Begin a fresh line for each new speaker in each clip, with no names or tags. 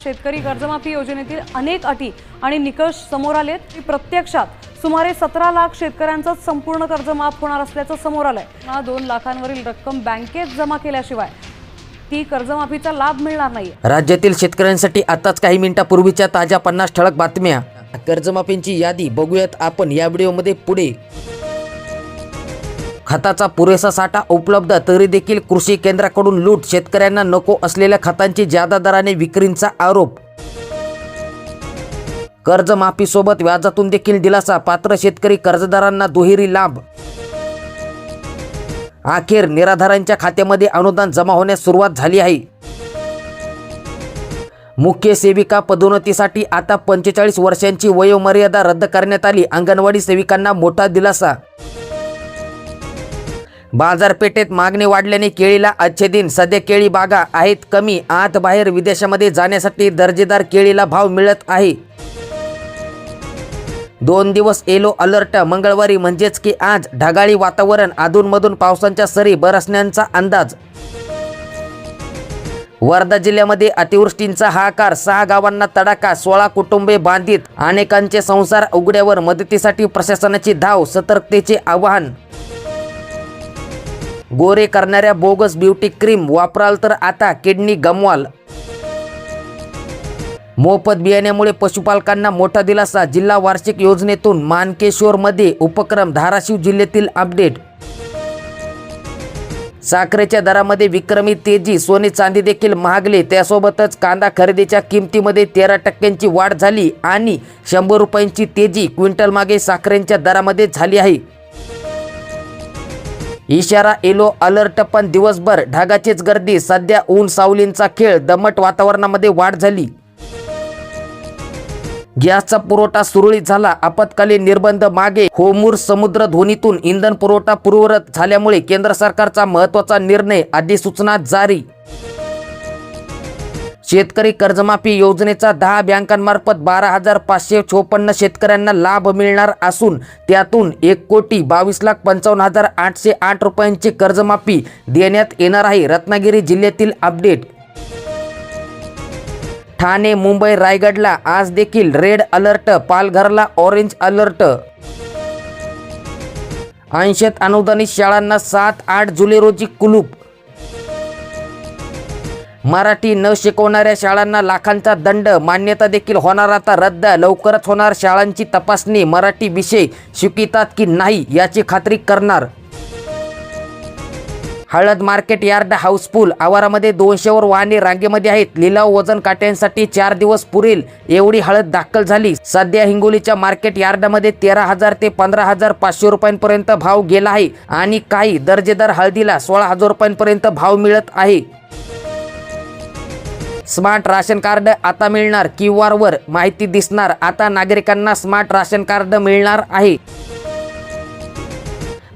शेतकरी कर्जमाफी योजनेतील अनेक अटी आणि निकष समोर आलेत की प्रत्यक्षात सुमारे 17 लाख शेतकऱ्यांचं संपूर्ण कर्ज माफ होणार असल्याचं समोर आलंय। 2 लाखांवरील रक्कम बँकेत जमा केल्याशिवाय ती कर्जमाफीचा लाभ मिळणार नाही।
राज्यातील शेतकऱ्यांसाठी आताच काही मिनिटांपूर्वीच्या ताज्या 50 ठळक बातम्या। कर्जमाफींची यादी बघूयात आपण या व्हिडिओमध्ये पुढे। खताचा पुरेसा साठा उपलब्ध तरी देखील कृषी केंद्राकडून लूट, शेतकऱ्यांना नको असलेल्या खतांची जादा दराने विक्रीचा आरोप। कर्जमाफीसोबत व्याजातून देखील दिलासा, पात्र शेतकरी कर्जदारांना दुहेरी लाभ। अखेर निराधारांच्या खात्यामध्ये अनुदान जमा होण्यास सुरुवात झाली आहे। मुख्य सेविका पदोन्नतीसाठी आता 45 वर्षांची वयोमर्यादा रद्द करण्यात आली, अंगणवाडी सेविकांना मोठा दिलासा। बाजारपेठेत मागणी वाढल्याने केळीला आजचे दिन, सध्या केळी बागा आहेत कमी, आत बाहेर विदेशामध्ये जाण्यासाठी दर्जेदार केळीला भाव मिळत आहे। 2 दिवस येलो अलर्ट, मंगळवारी म्हणजेच की आज ढगाळी वातावरण, अधूनमधून पावसाच्या सरी बरसण्याचा अंदाज। वर्धा जिल्ह्यामध्ये अतिवृष्टींचा हाहाकार, 6 गावांना तडाखा, 16 कुटुंबे बाधित, अनेकांचे संसार उघड्यावर, मदतीसाठी प्रशासनाची धाव, सतर्कतेचे आवाहन। गोरे करणाऱ्या बोगस ब्युटी क्रीम वापराल तर आता किडनी गमवाल। मोफत बियाण्यामुळे पशुपालकांना मोठा दिलासा, जिल्हा वार्षिक योजनेतून मानकेश्वरमध्ये उपक्रम, धाराशिव जिल्ह्यातील अपडेट। साखरेच्या दरामध्ये विक्रमी तेजी, सोने चांदी देखील महागले, त्यासोबतच कांदा खरेदीच्या किमतीमध्ये 13% वाढ झाली आणि 100 रुपयांची तेजी क्विंटल मागे साखरेच्या दरामध्ये झाली आहे। इशारा येलो अलर्ट, पण दिवसभर ढगाचीच गर्दी, सध्या ऊन सावलींचा खेळ, दमट वातावरणामध्ये वाढ झाली। गॅसचा पुरवठा सुरळीत झाला, आपत्कालीन निर्बंध मागे, होर्मुझ समुद्रधुनीतून इंधन पुरवठा पूर्ववत झाल्यामुळे केंद्र सरकारचा महत्त्वाचा निर्णय, अधिसूचना जारी। शेतकरी कर्जमाफी योजनेचा 10 बँकांमार्फत 12,554 शेतकऱ्यांना लाभ मिळणार असून त्यातून 1,22,55,808 रुपयांची कर्जमाफी देण्यात येणार आहे। रत्नागिरी जिल्ह्यातील अपडेट। ठाणे, मुंबई, रायगडला आज देखील रेड अलर्ट, पालघरला ऑरेंज अलर्ट। 80 अनुदानित शाळांना 7-8 जुलै रोजी कुलूप। मराठी न शिकवणाऱ्या शाळांना लाखांचा दंड, मान्यता देखील होणार आता रद्द, लवकरच होणार शाळांची तपासणी, मराठी विषय शिकवितात की नाही याची खात्री करणार। हळद मार्केट यार्ड हाऊसफुल, आवारामध्ये 200 वर वाहने रांगेमध्ये आहेत, लिलाव वजन काट्यांसाठी 4 दिवस पुरेल एवढी हळद दाखल झाली। सध्या हिंगोलीच्या मार्केट यार्डामध्ये 13,000 ते 15,500 रुपयांपर्यंत भाव गेला आहे आणि काही दर्जेदार हळदीला 16,000 रुपयांपर्यंत भाव मिळत आहे। स्मार्ट राशन कार्ड आता मिळणार, QR वर माहिती दिसणार, आता नागरिकांना स्मार्ट राशन कार्ड मिळणार आहे।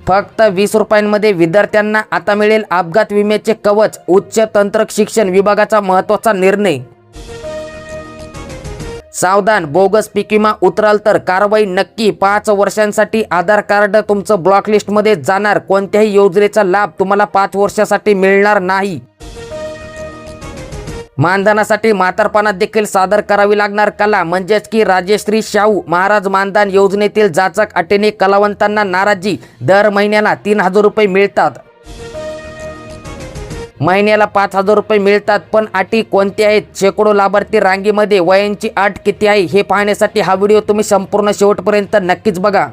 फक्त 20 रुपयांमध्ये विद्यार्थ्यांना आता मिळेल अपघात विम्याचे कवच, उच्च तंत्र शिक्षण विभागाचा महत्त्वाचा निर्णय। सावधान, बोगस पीक विमा उतराल तर कारवाई नक्की, 5 वर्षांसाठी आधार कार्ड तुमचं ब्लॉक लिस्टमध्ये जाणार, कोणत्याही योजनेचा लाभ तुम्हाला 5 वर्षासाठी मिळणार नाही। मानधनासाठी म्हातारपणात देखील सादर करावी लागणार कला, म्हणजेच की राजश्री शाहू महाराज मानधन योजनेतील जाचक अटीने कलावंतांना नाराजी, दर महिन्याला 3,000 रुपये मिळतात। महिन्याला 5,000 रुपये मिळतात, पण अटी कोणत्या आहेत? शेकडो लाभार्थी रांगेमध्ये, वयांची अट किती आहे हे पाहण्यासाठी हा व्हिडिओ तुम्ही संपूर्ण शेवटपर्यंत नक्कीच बघा।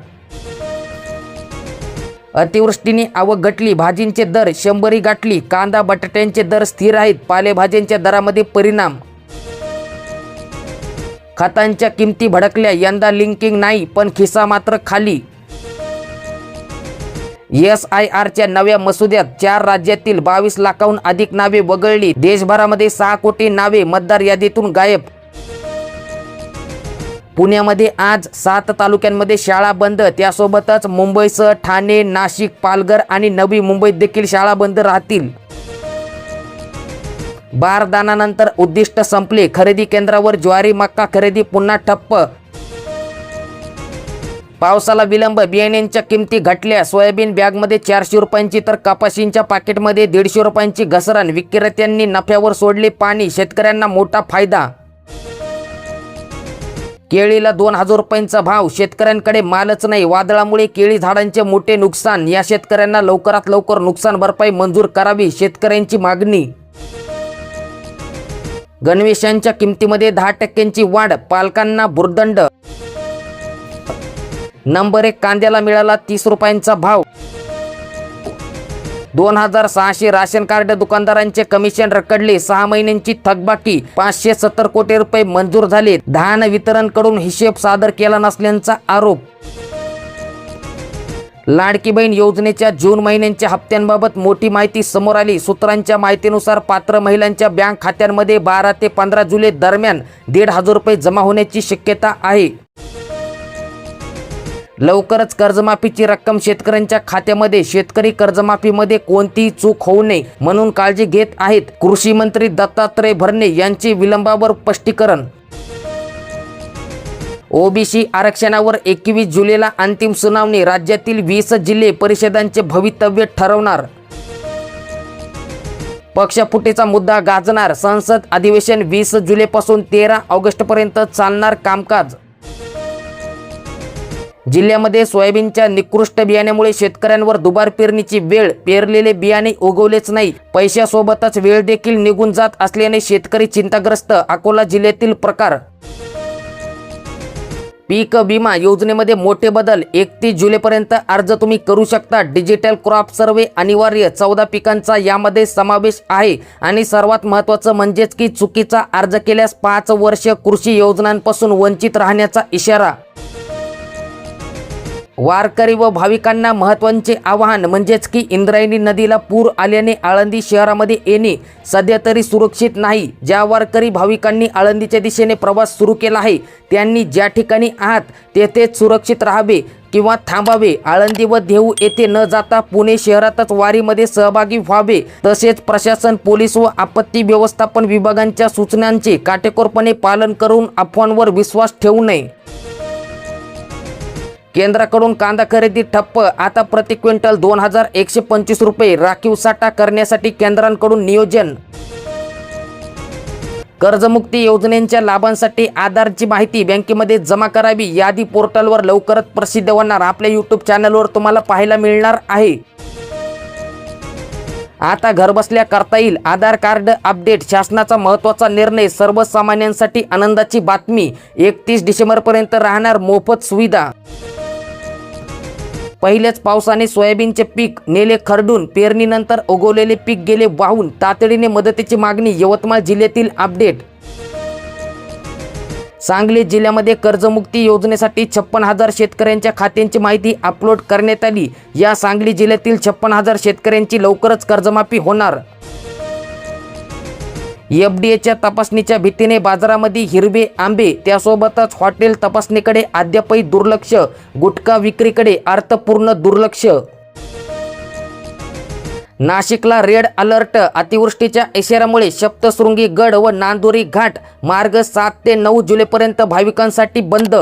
अतिवृष्टीने आवक घटली, भाजींचे दर 100 गाठली, कांदा बटाट्यांचे दर स्थिर आहेत, पालेभाज्यांच्या दरामध्ये परिणाम। खतांच्या किमती भडकल्या, यंदा लिंकिंग नाही पण खिसा मात्र खाली। SIRच्या नव्या मसुद्यात 4 राज्यातील 22 लाखाहून अधिक नावे वगळली, देशभरामध्ये 6 कोटी नावे मतदार यादीतून गायब। पुण्यामध्ये आज 7 तालुक्यांमध्ये शाळा बंद, त्यासोबतच मुंबईसह ठाणे, नाशिक, पालघर आणि नवी मुंबईत देखील शाळा बंद राहतील। बारदानानंतर उद्दिष्ट संपले, खरेदी केंद्रावर ज्वारी मका खरेदी पुन्हा ठप्प। पावसाला विलंब, बियाण्यांच्या किमती घटल्या, सोयाबीन बॅगमध्ये 400 रुपयांची तर कपाशींच्या पाकिटमध्ये 150 रुपयांची घसरण, विक्रेत्यांनी नफ्यावर सोडले पाणी, शेतकऱ्यांना मोठा फायदा। केळीला 2,000 रुपयांचा भाव, शेतकऱ्यांकडे मालच नाही. वादळामुळे केळी झाडांचे मोठे नुकसान, या शेतकऱ्यांना लवकरात लवकर नुकसान भरपाई मंजूर करावी, शेतकऱ्यांची मागणी. गणवेशांच्या किमतीमध्ये 10% वाढ, पालकांना भुर्दंड. नंबर 1 कांद्याला मिळाला 30 रुपयांचा भाव. 2,600 राशन कार्ड दुकानदारांचे कमिशन रखडले. 6 महिन्यांची थकबाकी, 570 कोटी रुपये मंजूर झाले. धान वितरणकडून हिशेब सादर केला नसल्याचा आरोप. लाडकी बहीण योजनेच्या जून महिन्यांच्या हप्त्यांबाबत मोठी माहिती समोर आली. सूत्रांच्या माहितीनुसार पात्र महिलांच्या बँक खात्यांमध्ये 12 ते 15 जुलै दरम्यान 1,500 रुपये जमा होण्याची शक्यता आहे. लवकरच कर्जमाफीची रक्कम शेतकऱ्यांच्या खात्यामध्ये. शेतकरी कर्जमाफीमध्ये कोणतीही चूक होऊ नये म्हणून काळजी घेत आहेत. कृषी मंत्री दत्तात्रय भरणे यांचे विलंबावर स्पष्टीकरण. ओबीसी आरक्षणावर 21 जुलैला अंतिम सुनावणी. राज्यातील 20 जिल्हे परिषदांचे भवितव्य ठरवणार. पक्षफुटीचा मुद्दा गाजणार. संसद अधिवेशन 20 जुलैपासून 13 ऑगस्टपर्यंत चालणार कामकाज. जिल्ह्यामध्ये सोयाबीनच्या निकृष्ट बियाण्यामुळे शेतकऱ्यांवर दुबार पेरणीची वेळ. पेरलेले बियाणे उगवलेच नाही, पैशासोबतच वेळ देखील निघून जात असल्याने शेतकरी चिंताग्रस्त. अकोला जिल्ह्यातील प्रकार. पीक विमा योजनेमध्ये मोठे बदल. 31 जुलैपर्यंत अर्ज तुम्ही करू शकता. डिजिटल क्रॉप सर्व्हे अनिवार्य. 14 पिकांचा यामध्ये समावेश आहे. आणि सर्वात महत्त्वाचं म्हणजेच की चुकीचा अर्ज केल्यास 5 वर्ष कृषी योजनांपासून वंचित राहण्याचा इशारा. वारकरी व भाविकांना महत्त्वाचे आवाहन म्हणजेच की इंद्रायणी नदीला पूर आल्याने आळंदी शहरामध्ये येणे सध्या तरी सुरक्षित नाही. ज्या वारकरी भाविकांनी आळंदीच्या दिशेने प्रवास सुरू केला आहे त्यांनी ज्या ठिकाणी आहात तेथेच सुरक्षित राहावे किंवा थांबावे. आळंदी व देहू येथे न जाता पुणे शहरातच वारीमध्ये सहभागी व्हावे. तसेच प्रशासन, पोलीस व आपत्ती व्यवस्थापन विभागांच्या सूचनांचे काटेकोरपणे पालन करून अफवांवर विश्वास ठेवू नये. केंद्राकडून कांदा खरेदी ठप्प. आता प्रति क्विंटल 2,125 रुपये. राखीव साठा करण्यासाठी केंद्राकडून नियोजन. कर्जमुक्ती योजनेच्या लाभांसाठी आधारची माहिती बँकेमध्ये जमा करावी. यादी पोर्टलवर लवकरच प्रसिद्ध होणार. आपल्या यूट्यूब चॅनलवर तुम्हाला पाहायला मिळणार आहे. आता घरबसल्या करता येईल आधार कार्ड अपडेट. शासनाचा महत्त्वाचा निर्णय. सर्वसामान्यांसाठी आनंदाची बातमी. 31 डिसेंबरपर्यंत राहणार मोफत सुविधा. पहिल्याच पावसाने सोयाबीनचे पीक नेले खरडून. पेरणीनंतर उगवलेले पीक गेले वाहून. तातडीने मदतीची मागणी. यवतमाळ जिल्ह्यातील अपडेट. सांगली जिल्ह्यामध्ये कर्जमुक्ती योजनेसाठी 56,000 शेतकऱ्यांच्या खात्यांची माहिती अपलोड करण्यात आली. या सांगली जिल्ह्यातील 56,000 शेतकऱ्यांची लवकरच कर्जमाफी होणार. एफडीएच्या तपासणीच्या भीतीने बाजारामध्ये हिरवे आंबे. त्यासोबतच हॉटेल तपासणीकडे अद्यापही दुर्लक्ष. गुटखा विक्रीकडे अर्थपूर्ण दुर्लक्ष. नाशिकला रेड अलर्ट. अतिवृष्टीच्या इशाऱ्यामुळे सप्तशृंगी गड व नांदुरी घाट मार्ग 7 ते 9 जुलैपर्यंत भाविकांसाठी बंद.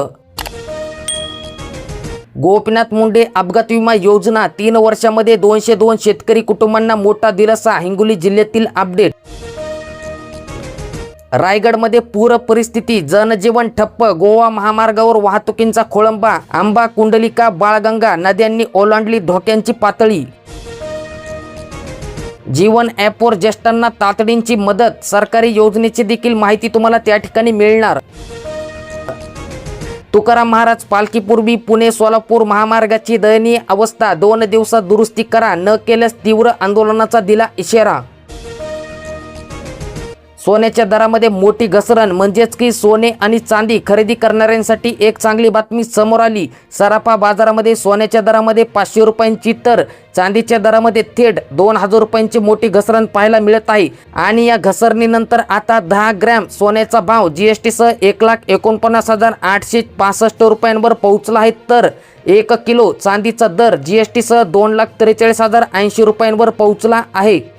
गोपीनाथ मुंडे अपघात विमा योजना. 3 वर्षामध्ये 202 शेतकरी कुटुंबांना मोठा दिलासा. हिंगोली जिल्ह्यातील अपडेट. रायगडमध्ये पूर परिस्थिती. जनजीवन ठप्प. गोवा महामार्गावर वाहतुकींचा खोळंबा. आंबा, कुंडलिका, बाळगंगा नद्यांनी ओलांडली धोक्यांची पातळी. जीवन ॲपवर ज्येष्ठांना तातडीची मदत. सरकारी योजनेची देखील माहिती तुम्हाला त्या ठिकाणी मिळणार. तुकाराम महाराज पालखीपूर्वी पुणे सोलापूर महामार्गाची दयनीय अवस्था. 2 दिवसात दुरुस्ती करा, न केल्यास तीव्र आंदोलनाचा दिला इशारा. सोन्याच्या दरामध्ये मोठी घसरण. म्हणजेच की सोने आणि चांदी खरेदी करणाऱ्यांसाठी एक चांगली बातमी समोर आली. सराफा बाजारामध्ये सोन्याच्या दरामध्ये 500 रुपयांची तर चांदीच्या दरामध्ये थेट 2,000 रुपयांची मोठी घसरण पाहायला मिळत आहे. आणि या घसरणीनंतर आता 10 ग्रॅम सोन्याचा भाव जीएसटीसह 1,49,865 रुपयांवर पोहोचला आहे. तर 1 किलो चांदीचा दर जीएसटीसह 2,43,080 रुपयांवर पोहोचला आहे.